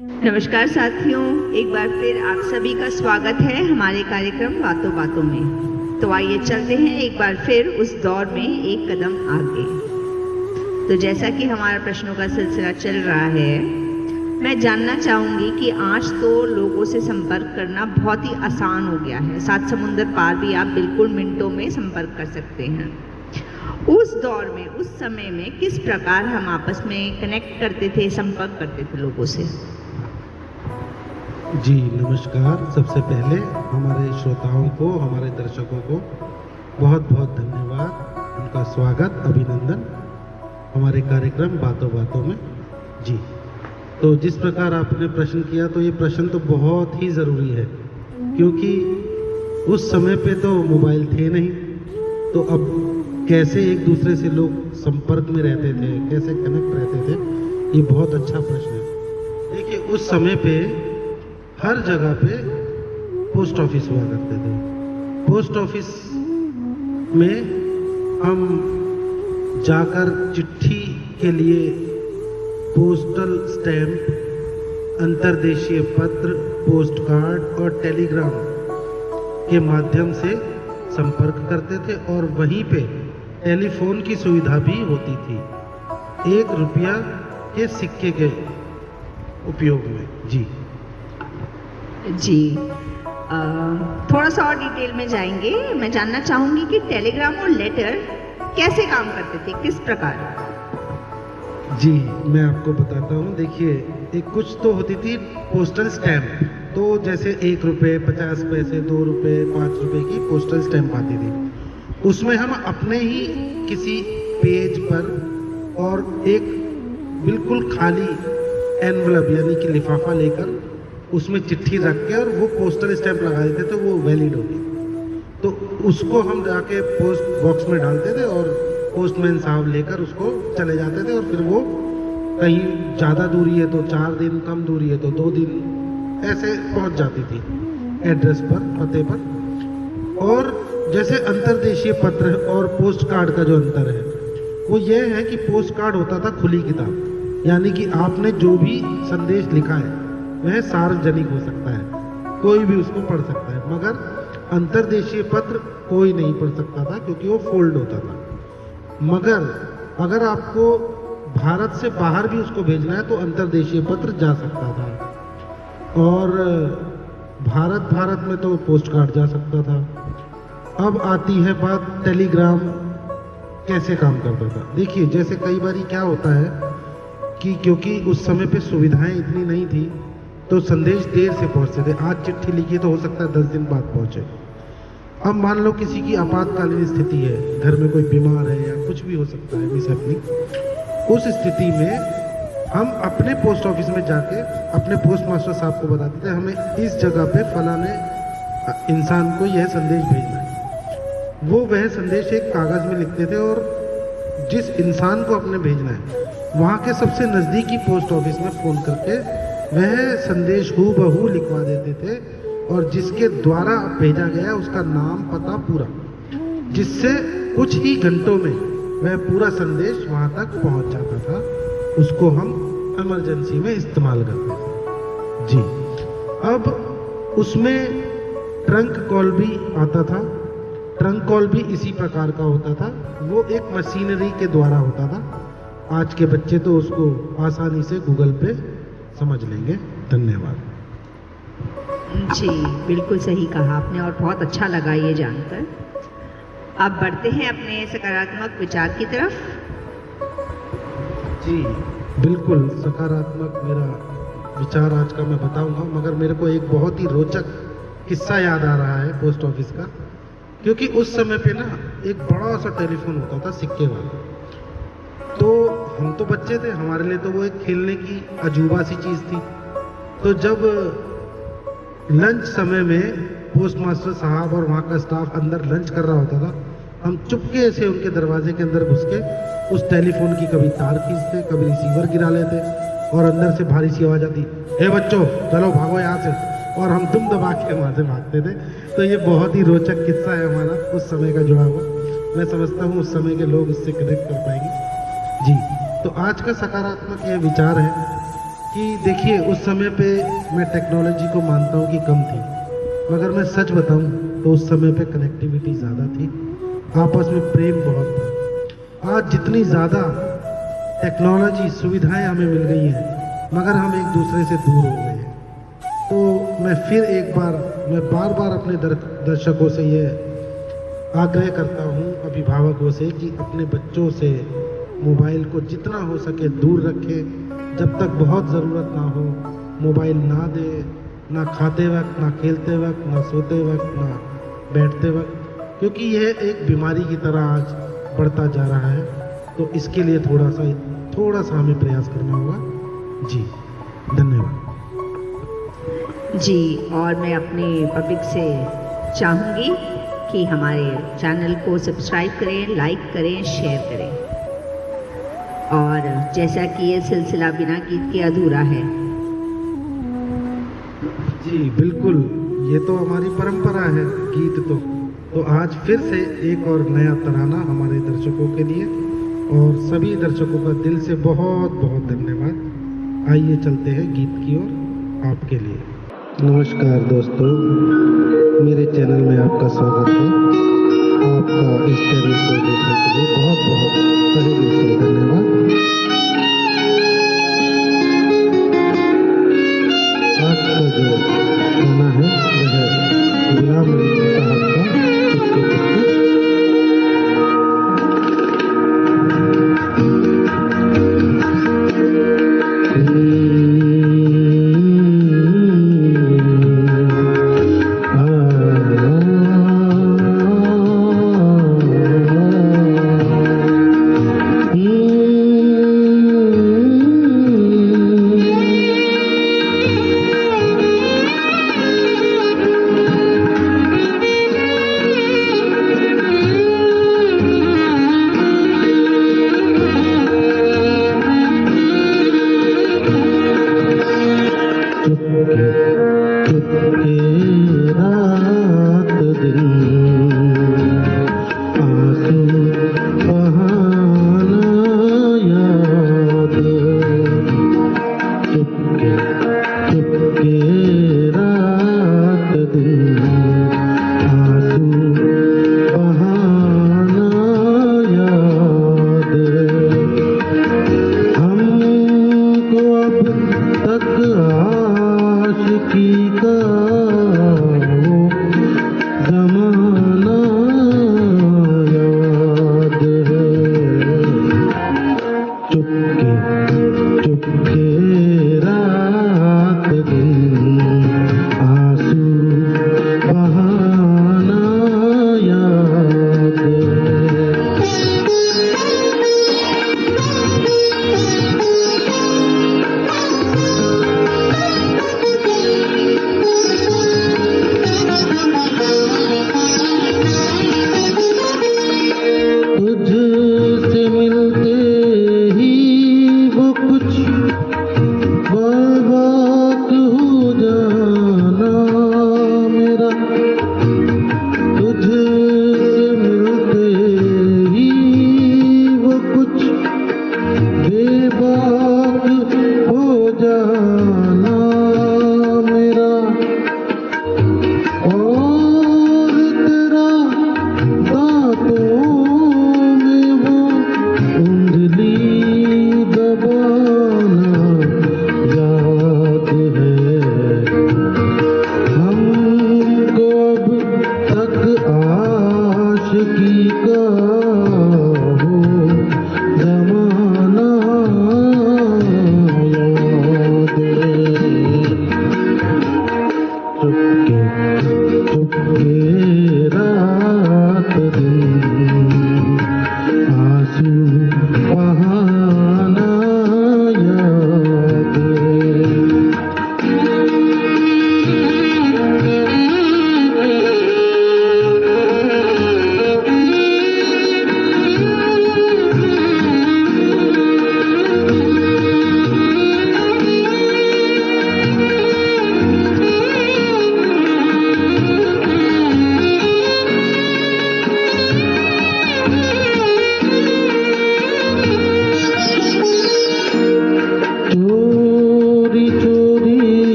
नमस्कार साथियों, एक बार फिर आप सभी का स्वागत है हमारे कार्यक्रम बातों बातों में। तो आइए चलते हैं एक बार फिर उस दौर में एक कदम आगे। तो जैसा कि हमारा प्रश्नों का सिलसिला चल रहा है, मैं जानना चाहूँगी कि आज तो लोगों से संपर्क करना बहुत ही आसान हो गया है। 7 समुंदर पार भी आप बिल्कुल मिनटों में संपर्क कर सकते हैं। उस दौर में, उस समय में किस प्रकार हम आपस में कनेक्ट करते थे, संपर्क करते थे लोगों से? जी नमस्कार। सबसे पहले हमारे श्रोताओं को, हमारे दर्शकों को बहुत बहुत धन्यवाद, उनका स्वागत, अभिनंदन हमारे कार्यक्रम बातों बातों में। जी, तो जिस प्रकार आपने प्रश्न किया, तो ये प्रश्न तो बहुत ही ज़रूरी है, क्योंकि उस समय पे तो मोबाइल थे नहीं, तो अब कैसे एक दूसरे से लोग संपर्क में रहते थे, कैसे कनेक्ट रहते थे, ये बहुत अच्छा प्रश्न है। देखिए, उस समय पे हर जगह पे पोस्ट ऑफिस हुआ करते थे। पोस्ट ऑफिस में हम जाकर चिट्ठी के लिए पोस्टल स्टैम्प, अंतर्देशीय पत्र, पोस्ट कार्ड और टेलीग्राम के माध्यम से संपर्क करते थे, और वहीं पे टेलीफोन की सुविधा भी होती थी, 1 रुपया के सिक्के के उपयोग में। जी थोड़ा सा और डिटेल में जाएंगे। मैं जानना चाहूंगी कि टेलीग्राम और लेटर कैसे काम करते थे, किस प्रकार? जी, मैं आपको बताता हूँ। देखिए, एक कुछ तो होती थी पोस्टल स्टैम्प, तो जैसे 1 रुपये, 50 पैसे, 2 रुपये, 5 रुपये की पोस्टल स्टैम्प आती थी। उसमें हम अपने ही किसी पेज पर और एक बिल्कुल खाली एनवलप यानी कि लिफाफा लेकर उसमें चिट्ठी रख के और वो पोस्टल स्टैम्प लगा देते थे, वो वैलिड होगी। तो उसको हम जाके पोस्ट बॉक्स में डालते थे और पोस्टमैन साहब लेकर उसको चले जाते थे, और फिर वो कहीं ज़्यादा दूरी है तो 4 दिन, कम दूरी है तो 2 दिन ऐसे पहुंच जाती थी एड्रेस पर, पते पर। और जैसे अंतर्देशीय पत्र और पोस्ट कार्ड का जो अंतर है वो ये है कि पोस्ट कार्ड होता था खुली किताब, यानी कि आपने जो भी संदेश लिखा है वह सार्वजनिक हो सकता है, कोई भी उसको पढ़ सकता है। मगर अंतर्देशीय पत्र कोई नहीं पढ़ सकता था, क्योंकि वो फोल्ड होता था। मगर अगर आपको भारत से बाहर भी उसको भेजना है तो अंतर्देशीय पत्र जा सकता था, और भारत में तो पोस्ट कार्ड जा सकता था। अब आती है बात टेलीग्राम कैसे काम करता था। देखिए, जैसे कई बार क्या होता है कि क्योंकि उस समय पे सुविधाएं इतनी नहीं थी, तो संदेश देर से पहुंचते थे। आज चिट्ठी लिखी तो हो सकता है 10 दिन बाद पहुंचे। अब मान लो किसी की आपातकालीन स्थिति है, घर में कोई बीमार है या कुछ भी हो सकता है मिसहैपनिंग, उस स्थिति में हम अपने पोस्ट ऑफिस में जाके अपने पोस्ट मास्टर साहब को बताते थे, हमें इस जगह पे फलाने इंसान को यह संदेश भेजना है। वो वह संदेश एक कागज में लिखते थे, और जिस इंसान को अपने भेजना है वहाँ के सबसे नज़दीकी पोस्ट ऑफिस में फ़ोन करके वह संदेश हूबहू लिखवा देते थे, और जिसके द्वारा भेजा गया उसका नाम, पता पूरा, जिससे कुछ ही घंटों में वह पूरा संदेश वहाँ तक पहुँच जाता था। उसको हम इमरजेंसी में इस्तेमाल करते थे। जी, अब उसमें ट्रंक कॉल भी आता था। ट्रंक कॉल भी इसी प्रकार का होता था, वो एक मशीनरी के द्वारा होता था। आज के बच्चे तो उसको आसानी से गूगल पे समझ लेंगे। धन्यवाद। जी, बिल्कुल सही कहा आपने, और बहुत अच्छा लगा ये जानकर। अब बढ़ते हैं अपने सकारात्मक विचार की तरफ। जी बिल्कुल, सकारात्मक मेरा विचार आज का मैं बताऊंगा, मगर मेरे को एक बहुत ही रोचक किस्सा याद आ रहा है पोस्ट ऑफिस का। क्योंकि उस समय पे ना एक बड़ा सा टेलीफोन होता था सिक्के वाला, तो हम तो बच्चे थे, हमारे लिए तो वो एक खेलने की अजूबा सी चीज़ थी। तो जब लंच समय में पोस्ट मास्टर साहब और वहाँ का स्टाफ अंदर लंच कर रहा होता था, हम चुपके से उनके दरवाजे के अंदर घुस के उस टेलीफोन की कभी तार खींचते, कभी रिसीवर गिरा लेते, और अंदर से भारी सी आवाज़ आती, हे बच्चों चलो भागो यहाँ से, और हम दुम दबा के वहाँ से भागते थे। तो ये बहुत ही रोचक किस्सा है हमारा उस समय का जुड़ा हुआ। मैं समझता हूँ उस समय के लोग इससे कनेक्ट कर पाएंगे। जी, तो आज का सकारात्मक ये विचार है कि देखिए उस समय पे मैं टेक्नोलॉजी को मानता हूँ कि कम थी, मगर मैं सच बताऊँ तो उस समय पे कनेक्टिविटी ज़्यादा थी, आपस में प्रेम बहुत था। आज जितनी ज़्यादा टेक्नोलॉजी सुविधाएं हमें मिल गई हैं, मगर हम एक दूसरे से दूर हो गए हैं। तो मैं बार बार अपने दर्शकों से ये आग्रह करता हूँ, अभिभावकों से, कि अपने बच्चों से मोबाइल को जितना हो सके दूर रखें। जब तक बहुत ज़रूरत ना हो मोबाइल ना दे, ना खाते वक्त, ना खेलते वक्त, ना सोते वक्त, ना बैठते वक्त, क्योंकि यह एक बीमारी की तरह आज बढ़ता जा रहा है। तो इसके लिए थोड़ा सा हमें प्रयास करना होगा। जी धन्यवाद। जी, और मैं अपने पब्लिक से चाहूँगी कि हमारे चैनल को सब्सक्राइब करें, लाइक करें, शेयर करें। और जैसा कि ये सिलसिला बिना गीत के अधूरा है। जी बिल्कुल, ये तो हमारी परंपरा है गीत। तो आज फिर से एक और नया तराना हमारे दर्शकों के लिए, और सभी दर्शकों का दिल से बहुत बहुत धन्यवाद। आइए चलते हैं गीत की ओर आपके लिए। नमस्कार दोस्तों, मेरे चैनल में आपका स्वागत है। आपका इस चैनल को देखने के लिए बहुत बहुत तहे दिल से धन्यवाद। आज का जो गाना है वह गुलाम अली साहब का चुपके चुपके।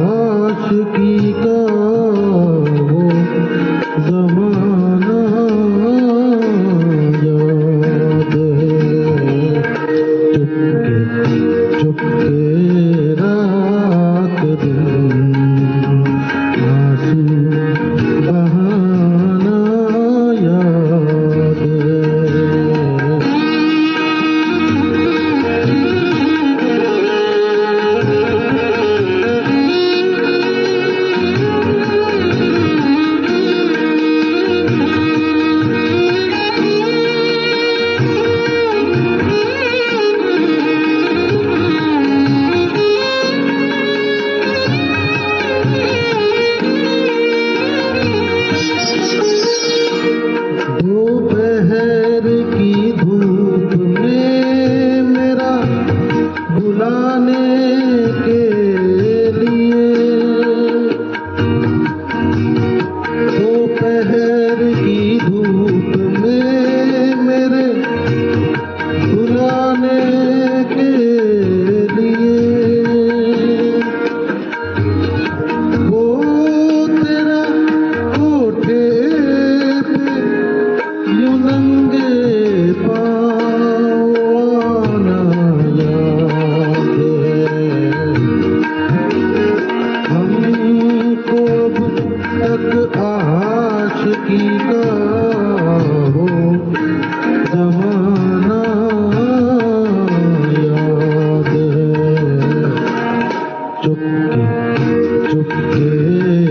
आशिकी का वो ज़माना याद है। चुपके रात दिन आंसू बहाना याद है। दोपहर की धूप में मेरा बुलाने के लिए, दोपहर की धूप में मेरे बुलाने के लिए वो तेरा कोठे पे यूं नंगे पाँव आना याद है। हमको अब तक आशिकी का वो ज़माना याद है। चुपके